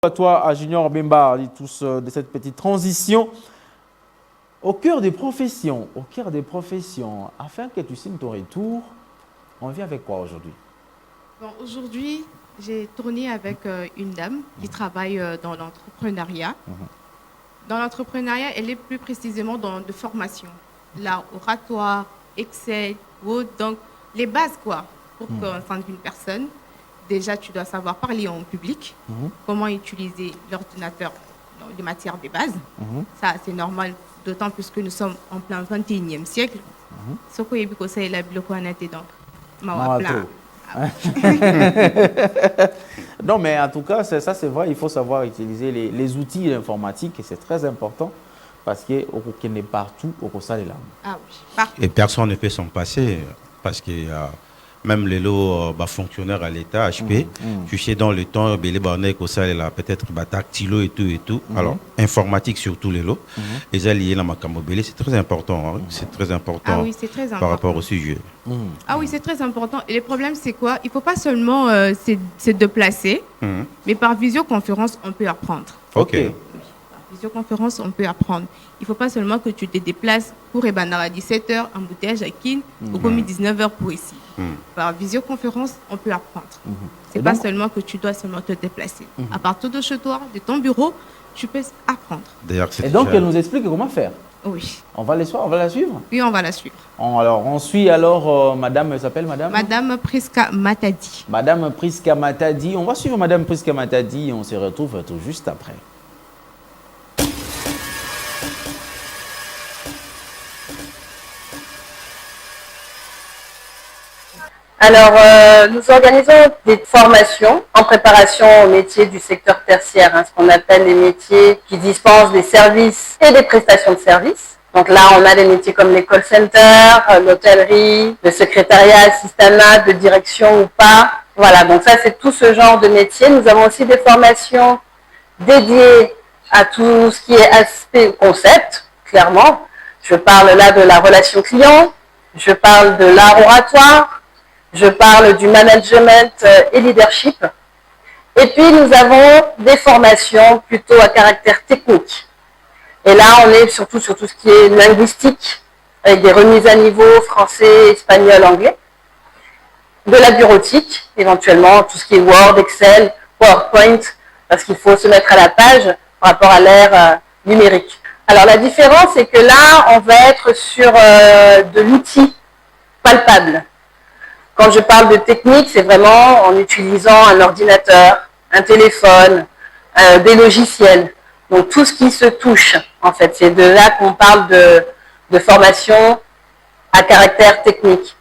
À toi, à Junior Bemba, tous de cette petite transition au cœur des professions, afin que tu signes ton retour. On vient avec quoi aujourd'hui? Bon, aujourd'hui, j'ai tourné avec une dame qui travaille dans l'entrepreneuriat. Dans l'entrepreneuriat, elle est plus précisément dans de formation. Là, oratoire, Excel, Word, donc les bases quoi, pour qu'en une personne. Déjà, tu dois savoir parler en public, comment utiliser l'ordinateur dans les matières de base. Ça, c'est normal, d'autant plus que nous sommes en plein 21e siècle. Ce que je sais, la bibliothèque donc, non, mais en tout cas, ça c'est vrai, il faut savoir utiliser les outils d'informatique et c'est très important parce qu'on est partout au sein des langues. Ah oui, partout. Et personne ne peut s'en passer parce que même les lots fonctionnaires à l'État, HP, tu sais, dans le temps, les barnets, peut-être dactylo et tout. Alors, informatique sur tous les lots. Les alliés, la macamobélé, c'est très important. Hein. C'est très important, ah oui, c'est très important par rapport au sujet. Ah oui, c'est très important. Et le problème, c'est quoi? Il ne faut pas seulement se déplacer, mais par visioconférence, on peut apprendre. Ok. Visioconférence, on peut apprendre. Il ne faut pas seulement que tu te déplaces pour Ebanara à 17h, embouteillage à Kin, ou comme 19h pour ici. Par visioconférence, on peut apprendre. Ce n'est pas seulement que tu dois seulement te déplacer. À partir de chez toi, de ton bureau, tu peux apprendre. Et donc, elle nous explique comment faire. Oui. On va la suivre? Oui, on va la suivre. Alors, on suit alors madame, elle s'appelle madame? Madame Priska Matadi. Madame Priska Matadi. On va suivre madame Priska Matadi et on se retrouve tout juste après. Alors, nous organisons des formations en préparation au métier du secteur tertiaire, ce qu'on appelle les métiers qui dispensent des services et des prestations de services. Donc là, on a des métiers comme les call centers, l'hôtellerie, le secrétariat, assistanat, de direction ou pas. Voilà, donc ça, c'est tout ce genre de métier. Nous avons aussi des formations dédiées à tout ce qui est aspect concept, clairement. Je parle là de la relation client, je parle de l'art oratoire, je parle du management et leadership. Et puis, nous avons des formations plutôt à caractère technique. Et là, on est surtout sur tout ce qui est linguistique, avec des remises à niveau français, espagnol, anglais. De la bureautique, éventuellement, tout ce qui est Word, Excel, PowerPoint, parce qu'il faut se mettre à la page par rapport à l'ère numérique. Alors, la différence, c'est que là, on va être sur de l'outil palpable. Quand je parle de technique, c'est vraiment en utilisant un ordinateur, un téléphone, des logiciels. Donc tout ce qui se touche, en fait. C'est de là qu'on parle de formation à caractère technique.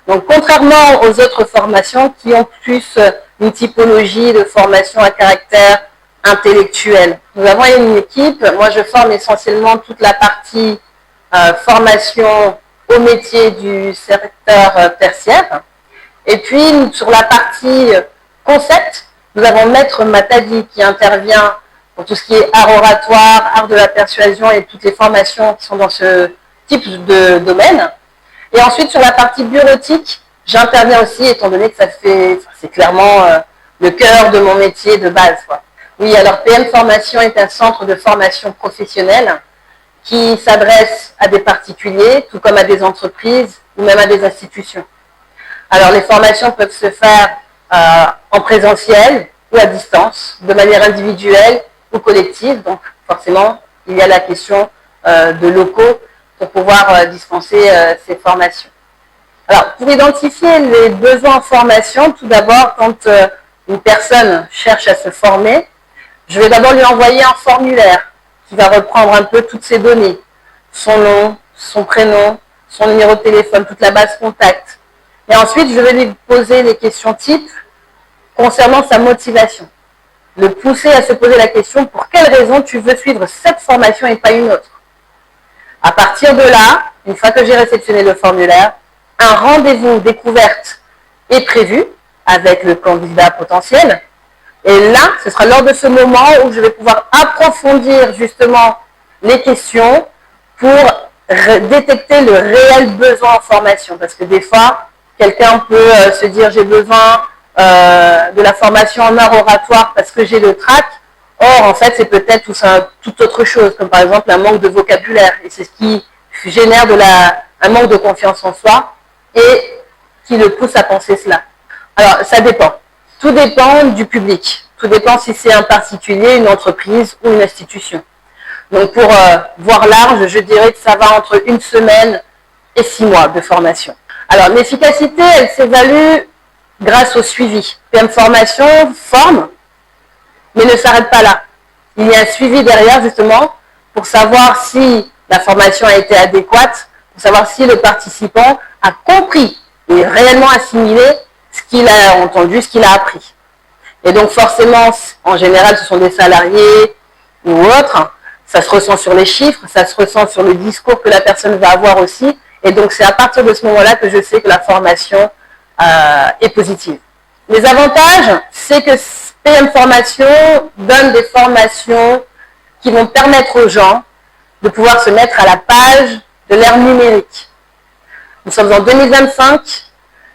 Donc contrairement aux autres formations qui ont plus une typologie de formation à caractère intellectuel. Nous avons une équipe, moi je forme essentiellement toute la partie formation au métier du secteur tertiaire. Et puis, sur la partie concept, nous avons Maître Matadi qui intervient pour tout ce qui est art oratoire, art de la persuasion et toutes les formations qui sont dans ce type de domaine. Et ensuite, sur la partie bureautique, j'interviens aussi, étant donné que c'est clairement le cœur de mon métier de base, quoi. Oui, alors PM Formation est un centre de formation professionnelle qui s'adresse à des particuliers, tout comme à des entreprises ou même à des institutions. Alors, les formations peuvent se faire en présentiel ou à distance, de manière individuelle ou collective. Donc, forcément, il y a la question de locaux pour pouvoir dispenser ces formations. Alors, pour identifier les besoins en formation, tout d'abord, quand une personne cherche à se former, je vais d'abord lui envoyer un formulaire qui va reprendre un peu toutes ses données. Son nom, son prénom, son numéro de téléphone, toute la base contact. Et ensuite, je vais lui poser les questions types concernant sa motivation. Le pousser à se poser la question pour quelle raison tu veux suivre cette formation et pas une autre. À partir de là, une fois que j'ai réceptionné le formulaire, un rendez-vous découverte est prévu avec le candidat potentiel. Et là, ce sera lors de ce moment où je vais pouvoir approfondir justement les questions pour détecter le réel besoin en formation. Parce que des fois, quelqu'un peut se dire j'ai besoin de la formation en art oratoire parce que j'ai le trac, Or, en fait, c'est peut-être tout autre chose, comme par exemple un manque de vocabulaire. Et c'est ce qui génère un manque de confiance en soi et qui le pousse à penser cela. Alors, ça dépend. Tout dépend du public. Tout dépend si c'est un particulier, une entreprise ou une institution. Donc, pour voir large, je dirais que ça va entre 1 semaine et 6 mois de formation. Alors, l'efficacité, elle s'évalue grâce au suivi. PM Formation forme, mais ne s'arrête pas là. Il y a un suivi derrière, justement, pour savoir si la formation a été adéquate, pour savoir si le participant a compris et réellement assimilé ce qu'il a entendu, ce qu'il a appris. Et donc, forcément, en général, ce sont des salariés ou autres. Ça se ressent sur les chiffres, ça se ressent sur le discours que la personne va avoir aussi. Et donc, c'est à partir de ce moment-là que je sais que la formation est positive. Les avantages, c'est que PM Formation donne des formations qui vont permettre aux gens de pouvoir se mettre à la page de l'ère numérique. Nous sommes en 2025,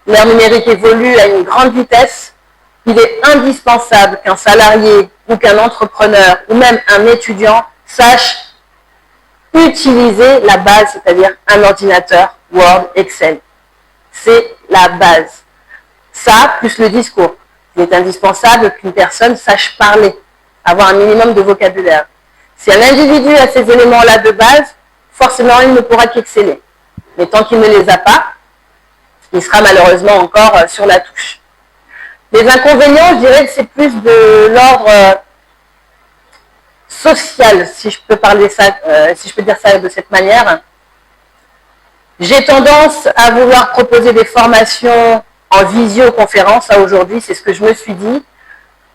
l'ère numérique évolue à une grande vitesse. Il est indispensable qu'un salarié ou qu'un entrepreneur ou même un étudiant sache utiliser la base, c'est-à-dire un ordinateur, Word, Excel. C'est la base. Ça, plus le discours. Il est indispensable qu'une personne sache parler, avoir un minimum de vocabulaire. Si un individu a ces éléments-là de base, forcément, il ne pourra qu'exceller. Mais tant qu'il ne les a pas, il sera malheureusement encore sur la touche. Les inconvénients, je dirais que c'est plus de l'ordre social, si je peux dire ça de cette manière. J'ai tendance à vouloir proposer des formations en visioconférence aujourd'hui, c'est ce que je me suis dit,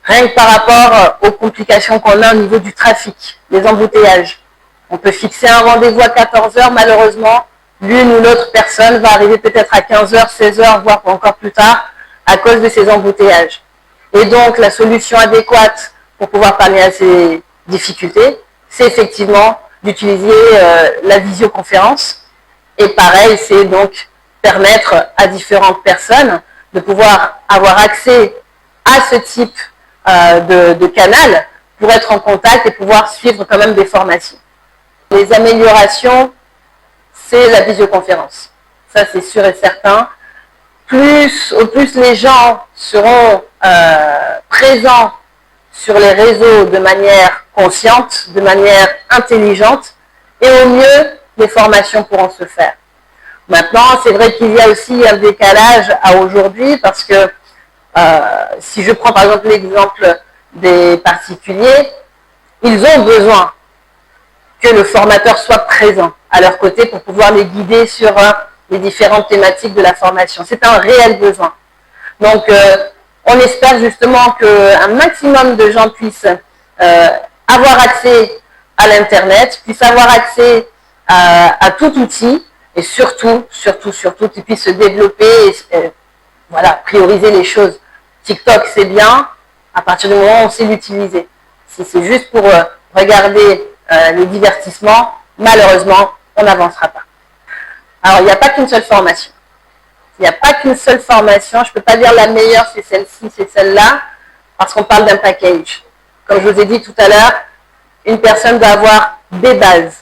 rien que par rapport aux complications qu'on a au niveau du trafic, les embouteillages. On peut fixer un rendez-vous à 14 h, malheureusement, l'une ou l'autre personne va arriver peut-être à 15 h, 16 h, voire encore plus tard, à cause de ces embouteillages. Et donc, la solution adéquate pour pouvoir pallier à ces difficultés, c'est effectivement d'utiliser la visioconférence. Et pareil, c'est donc permettre à différentes personnes de pouvoir avoir accès à ce type de canal pour être en contact et pouvoir suivre quand même des formations. Les améliorations, c'est la visioconférence. Ça, c'est sûr et certain. Au plus les gens seront présents sur les réseaux de manière consciente, de manière intelligente, et au mieux, les formations pourront se faire. Maintenant, c'est vrai qu'il y a aussi un décalage à aujourd'hui parce que si je prends par exemple l'exemple des particuliers, ils ont besoin que le formateur soit présent à leur côté pour pouvoir les guider sur les différentes thématiques de la formation. C'est un réel besoin. Donc, on espère justement qu'un maximum de gens puissent avoir accès à l'Internet, puissent avoir accès à tout outil, et surtout, qu'ils puissent se développer et voilà, prioriser les choses. TikTok, c'est bien, à partir du moment où on sait l'utiliser. Si c'est juste pour regarder les divertissements, malheureusement, on n'avancera pas. Alors, il n'y a pas qu'une seule formation. Il n'y a pas qu'une seule formation. Je ne peux pas dire la meilleure, c'est celle-ci, c'est celle-là, parce qu'on parle d'un package. Comme je vous ai dit tout à l'heure, une personne doit avoir des bases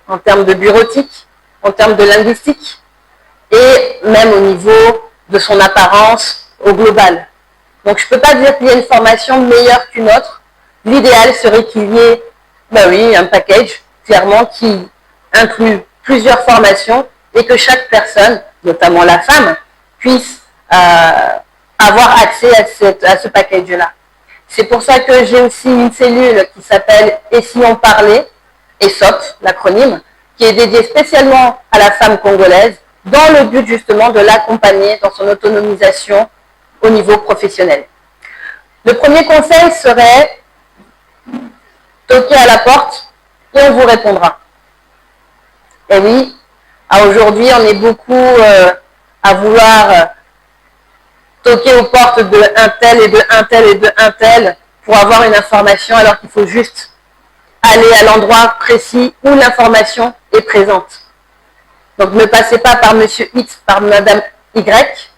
en termes de bureautique, en termes de linguistique, et même au niveau de son apparence au global. Donc, je ne peux pas dire qu'il y a une formation meilleure qu'une autre. L'idéal serait qu'il y ait, un package, clairement, qui inclut plusieurs formations et que chaque personne, notamment la femme, puisse avoir accès à ce package-là. C'est pour ça que j'ai aussi une cellule qui s'appelle « Et si on parlait », ESOP, l'acronyme, qui est dédiée spécialement à la femme congolaise, dans le but justement de l'accompagner dans son autonomisation au niveau professionnel. Le premier conseil serait toquer à la porte et on vous répondra. Et oui, aujourd'hui, on est beaucoup à vouloir toquer aux portes de un tel et de un tel et de un tel pour avoir une information alors qu'il faut juste aller à l'endroit précis où l'information est présente. Donc ne passez pas par Monsieur X, par Madame Y,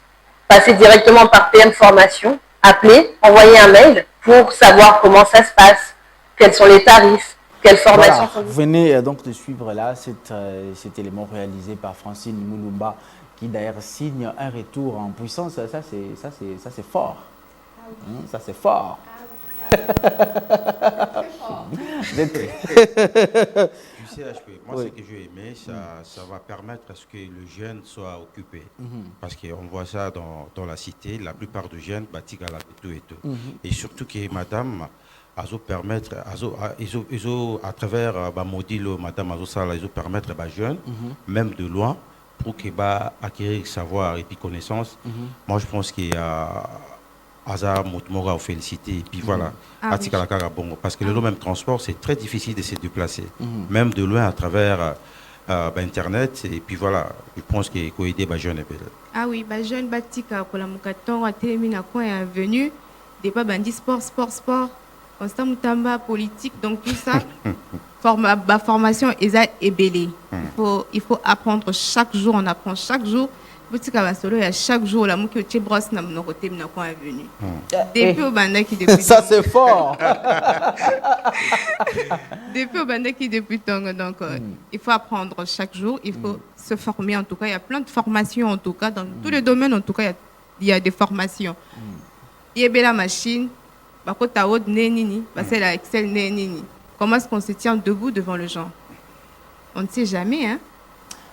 passez directement par PM Formation, appelez, envoyez un mail pour savoir comment ça se passe, quels sont les tarifs, quelles formations Voilà, sont vous venez donc de suivre là cet élément réalisé par Francine Moulumba, qui d'ailleurs signe un retour en puissance. Ça c'est fort. Ça c'est fort. Tu sais, HP, moi, Oui. ce que j'ai aimé, ça va permettre à ce que le jeune soit occupé. Parce qu'on voit ça dans la cité, la plupart des jeunes bâtis à la et tout. Et surtout que madame, azo permettre, à travers module madame azo sala, ils permettre aux jeunes, même de loin, pour qu'ils acquérir savoir et puis connaissance. Moi, je pense qu'il y a Hazard Moutmora félicité et puis voilà. Ah oui. Parce que le même transport, c'est très difficile de se déplacer, même de loin à travers Internet. Et puis voilà, je pense qu'il faut aider les jeunes. Ah oui, bah, jeune Batika, pour la Moukaton, à Télémina, quand est venu, débat bandit sport. Constant Moutamba, politique, donc tout ça, formation est belle. Il faut apprendre chaque jour, on apprend chaque jour. Boutika Basolo, il y a chaque jour, la mouki au brosse n'a pas venu. Depuis au Banda qui depuis. Ça c'est fort. Depuis au Banda qui depuis donc il faut apprendre chaque jour, il faut se former en tout cas. Il y a plein de formations en tout cas, dans tous les domaines en tout cas, il y a des formations. Il y a la machine, c'est la Excel Nenini. Comment est-ce qu'on se tient debout devant le gens? On ne sait jamais, hein.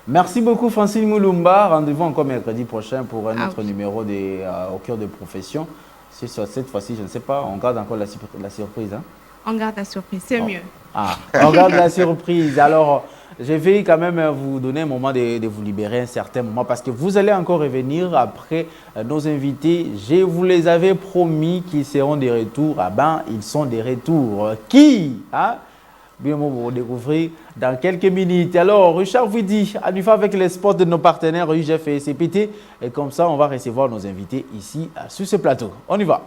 Merci beaucoup Francine Moulumba. Rendez-vous encore mercredi prochain pour un autre oui. numéro au cœur de profession. C'est cette fois-ci, je ne sais pas, on garde encore la surprise. Hein? On garde la surprise, c'est mieux. Ah, on garde la surprise. Alors, je vais quand même vous donner un moment de vous libérer un certain moment parce que vous allez encore revenir après nos invités. Je vous les avais promis qu'ils seront des retours. Ah ben, ils sont des retours. Qui hein? Bien, vous vous découvrir dans quelques minutes. Alors, Richard vous dit, à du faire avec les sports de nos partenaires UGF et CPT. Et comme ça, on va recevoir nos invités ici sur ce plateau. On y va.